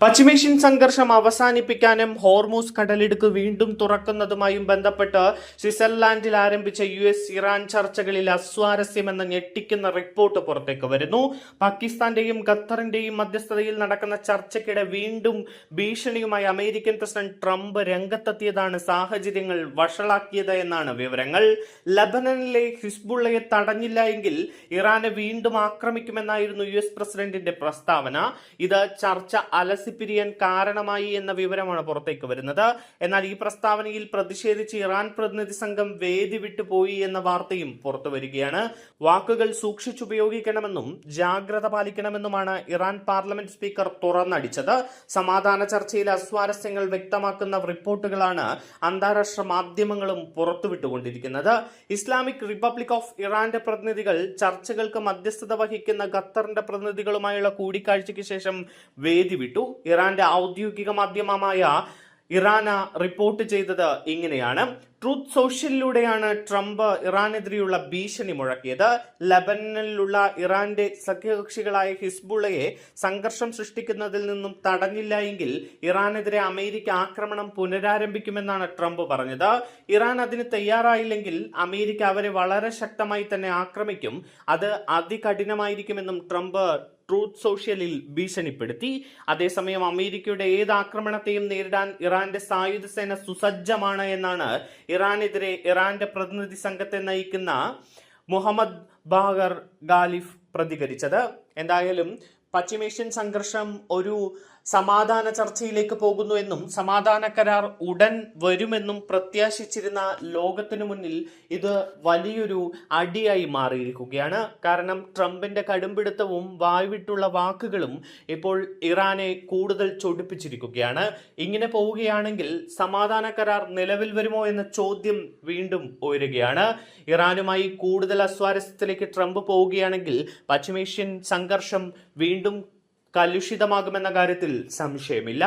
പശ്ചിമേഷ്യൻ സംഘർഷം അവസാനിപ്പിക്കാനും ഹോർമൂസ് കടലിടുക്ക് വീണ്ടും തുറക്കുന്നതുമായും ബന്ധപ്പെട്ട് സ്വിറ്റ്സർലാൻഡിൽ ആരംഭിച്ച US-ഇറാൻ ചർച്ചകളിൽ അസ്വാരസ്യമെന്ന ഞെട്ടിക്കുന്ന റിപ്പോർട്ട് പുറത്തേക്ക് വരുന്നു. പാകിസ്ഥാന്റെയും ഖത്തറിന്റെയും മധ്യസ്ഥതയിൽ നടക്കുന്ന ചർച്ചയ്ക്കിടെ വീണ്ടും ഭീഷണിയുമായി അമേരിക്കൻ പ്രസിഡന്റ് ട്രംപ് രംഗത്തെത്തിയതാണ് സാഹചര്യങ്ങൾ വഷളാക്കിയത് എന്നാണ് വിവരങ്ങൾ. ലബനനിലെ ഹിസ്ബുള്ളയെ തടഞ്ഞില്ല എങ്കിൽ ഇറാനെ വീണ്ടും ആക്രമിക്കുമെന്നായിരുന്നു US പ്രസിഡന്റിന്റെ പ്രസ്താവന. ഇത് ചർച്ച പിരിയാൻ കാരണമായി എന്ന വിവരമാണ് പുറത്തേക്ക് വരുന്നത്. എന്നാൽ ഈ പ്രസ്താവനയിൽ പ്രതിഷേധിച്ച് ഇറാൻ പ്രതിനിധി സംഘം വേദി വിട്ടുപോയി എന്ന വാർത്തയും പുറത്തു വരികയാണ്. വാക്കുകൾ സൂക്ഷിച്ചുപയോഗിക്കണമെന്നും ജാഗ്രത പാലിക്കണമെന്നുമാണ് ഇറാൻ പാർലമെന്റ് സ്പീക്കർ തുറന്നടിച്ചത്. സമാധാന ചർച്ചയിൽ അസ്വാരസ്യങ്ങൾ വ്യക്തമാക്കുന്ന റിപ്പോർട്ടുകളാണ് അന്താരാഷ്ട്ര മാധ്യമങ്ങളും പുറത്തുവിട്ടുകൊണ്ടിരിക്കുന്നത്. ഇസ്ലാമിക് റിപ്പബ്ലിക് ഓഫ് ഇറാന്റെ പ്രതിനിധികൾ ചർച്ചകൾക്ക് മധ്യസ്ഥത വഹിക്കുന്ന ഖത്തറിന്റെ പ്രതിനിധികളുമായുള്ള കൂടിക്കാഴ്ചയ്ക്ക് ശേഷം വേദി വിട്ടു. ഇറാന്റെ ഔദ്യോഗിക മാധ്യമമായ ഇറാന റിപ്പോർട്ട് ചെയ്തത് ഇങ്ങനെയാണ്. ട്രൂത്ത് സോഷ്യലിലൂടെയാണ് ട്രംപ് ഇറാനെതിരെയുള്ള ഭീഷണി മുഴക്കിയത്. ലബനനിലുള്ള ഇറാന്റെ സഖ്യകക്ഷികളായ ഹിസ്ബുള്ളയെ സംഘർഷം സൃഷ്ടിക്കുന്നതിൽ നിന്നും തടഞ്ഞില്ല എങ്കിൽ ഇറാനെതിരെ അമേരിക്ക ആക്രമണം പുനരാരംഭിക്കുമെന്നാണ് ട്രംപ് പറഞ്ഞത്. ഇറാൻ അതിന് തയ്യാറായില്ലെങ്കിൽ അമേരിക്ക അവരെ വളരെ ശക്തമായി തന്നെ ആക്രമിക്കും. അത് അതികഠിനമായിരിക്കുമെന്നും ട്രംപ് ട്രൂത്ത് സോഷ്യലിൽ ഭീഷണിപ്പെടുത്തി. അതേസമയം അമേരിക്കയുടെ ഏത് ആക്രമണത്തെയും നേരിടാൻ ഇറാന്റെ സായുധ സേന സുസജ്ജമാണ് എന്നാണ് ഇറാനെതിരെ ഇറാന്റെ പ്രതിനിധി സംഘത്തെ നയിക്കുന്ന മുഹമ്മദ് ബാഗർ ഗാലിഫ് പ്രതികരിച്ചത്. എന്തായാലും പശ്ചിമേഷ്യൻ സംഘർഷം ഒരു സമാധാന ചർച്ചയിലേക്ക് പോകുന്നു എന്നും സമാധാന കരാർ ഉടൻ വരുമെന്നും പ്രത്യാശിച്ചിരുന്ന ലോകത്തിനു മുന്നിൽ ഇത് വലിയൊരു അടിയായി മാറിയിരിക്കുകയാണ്. കാരണം ട്രംപിന്റെ കടുംപിടുത്തവും വായ്വിട്ടുള്ള വാക്കുകളും ഇപ്പോൾ ഇറാനെ കൂടുതൽ ചൊടിപ്പിച്ചിരിക്കുകയാണ്. ഇങ്ങനെ പോവുകയാണെങ്കിൽ സമാധാന കരാർ നിലവിൽ വരുമോ എന്ന ചോദ്യം വീണ്ടും ഉയരുകയാണ്. ഇറാനുമായി കൂടുതൽ അസ്വാരസ്യത്തിലേക്ക് ട്രംപ് പോവുകയാണെങ്കിൽ പശ്ചിമേഷ്യൻ സംഘർഷം വീണ്ടും കലുഷിതമാകുമെന്ന കാര്യത്തിൽ സംശയമില്ല.